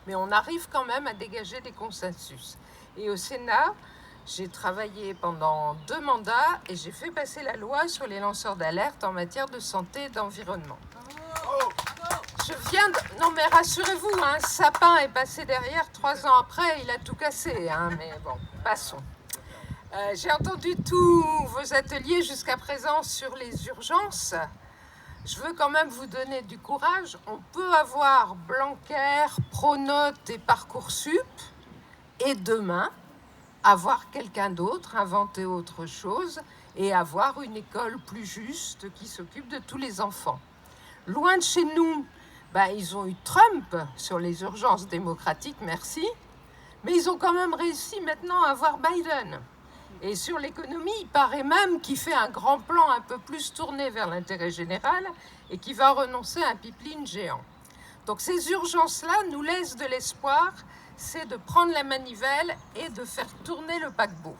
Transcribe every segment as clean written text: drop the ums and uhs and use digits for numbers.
mais on arrive quand même à dégager des consensus. Et au Sénat, j'ai travaillé pendant 2 mandats et j'ai fait passer la loi sur les lanceurs d'alerte en matière de santé et d'environnement. Je viens de... Non mais rassurez-vous, Sapin est passé derrière 3 ans après, il a tout cassé, mais bon, passons. J'ai entendu tous vos ateliers jusqu'à présent sur les urgences. Je veux quand même vous donner du courage. On peut avoir Blanquer, Pronote et Parcoursup, et demain, avoir quelqu'un d'autre, inventer autre chose, et avoir une école plus juste qui s'occupe de tous les enfants. Loin de chez nous, ils ont eu Trump sur les urgences démocratiques, merci, mais ils ont quand même réussi maintenant à avoir Biden. Et sur l'économie, il paraît même qu'il fait un grand plan un peu plus tourné vers l'intérêt général et qu'il va renoncer à un pipeline géant. Donc ces urgences-là nous laissent de l'espoir, c'est de prendre la manivelle et de faire tourner le paquebot.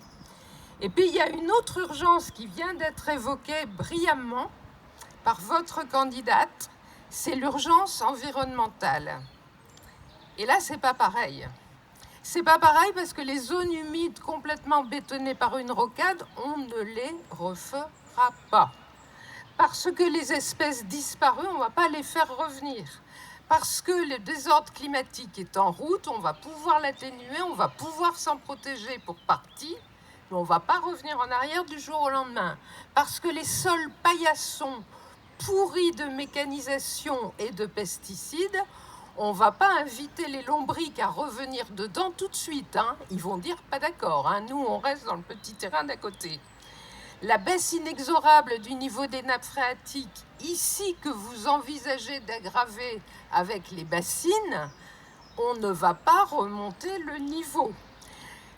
Et puis il y a une autre urgence qui vient d'être évoquée brillamment par votre candidate, c'est l'urgence environnementale. Et là, c'est pas pareil. C'est pas pareil parce que les zones humides complètement bétonnées par une rocade, on ne les refera pas. Parce que les espèces disparues, on ne va pas les faire revenir. Parce que le désordre climatique est en route, on va pouvoir l'atténuer, on va pouvoir s'en protéger pour partie, mais on ne va pas revenir en arrière du jour au lendemain. Parce que les sols paillassons pourris de mécanisation et de pesticides, on ne va pas inviter les lombrics à revenir dedans tout de suite. Ils vont dire pas d'accord. Nous, on reste dans le petit terrain d'à côté. La baisse inexorable du niveau des nappes phréatiques, ici que vous envisagez d'aggraver avec les bassines, on ne va pas remonter le niveau.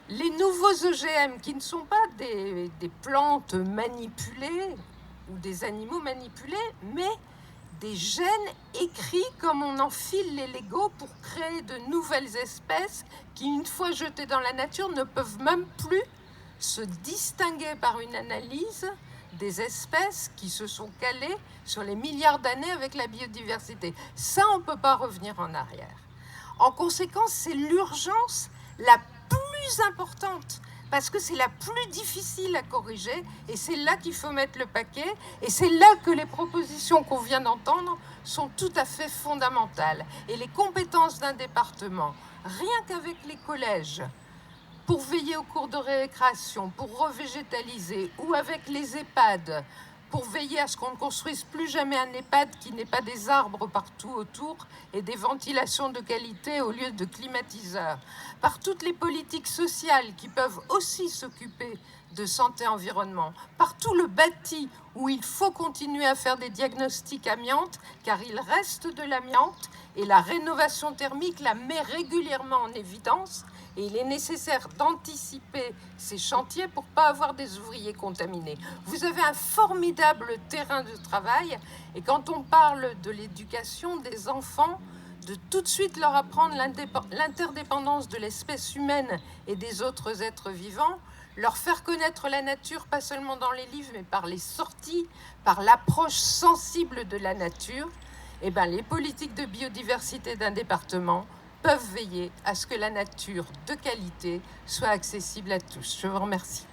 Les nouveaux OGM, qui ne sont pas des plantes manipulées ou des animaux manipulés, mais des gènes écrits comme on enfile les Legos pour créer de nouvelles espèces qui, une fois jetées dans la nature, ne peuvent même plus se distinguer par une analyse des espèces qui se sont calées sur les milliards d'années avec la biodiversité. Ça, on ne peut pas revenir en arrière. En conséquence, c'est l'urgence la plus importante parce que c'est la plus difficile à corriger et c'est là qu'il faut mettre le paquet et c'est là que les propositions qu'on vient d'entendre sont tout à fait fondamentales. Et les compétences d'un département, rien qu'avec les collèges, pour veiller aux cours de récréation, pour revégétaliser, ou avec les EHPAD, pour veiller à ce qu'on ne construise plus jamais un EHPAD qui n'ait pas des arbres partout autour et des ventilations de qualité au lieu de climatiseurs, par toutes les politiques sociales qui peuvent aussi s'occuper de santé-environnement, par tout le bâti où il faut continuer à faire des diagnostics amiante, car il reste de l'amiante et la rénovation thermique la met régulièrement en évidence. Et il est nécessaire d'anticiper ces chantiers pour ne pas avoir des ouvriers contaminés. Vous avez un formidable terrain de travail et quand on parle de l'éducation des enfants, de tout de suite leur apprendre l'interdépendance de l'espèce humaine et des autres êtres vivants, leur faire connaître la nature, pas seulement dans les livres, mais par les sorties, par l'approche sensible de la nature, les politiques de biodiversité d'un département peuvent veiller à ce que la nature de qualité soit accessible à tous. Je vous remercie.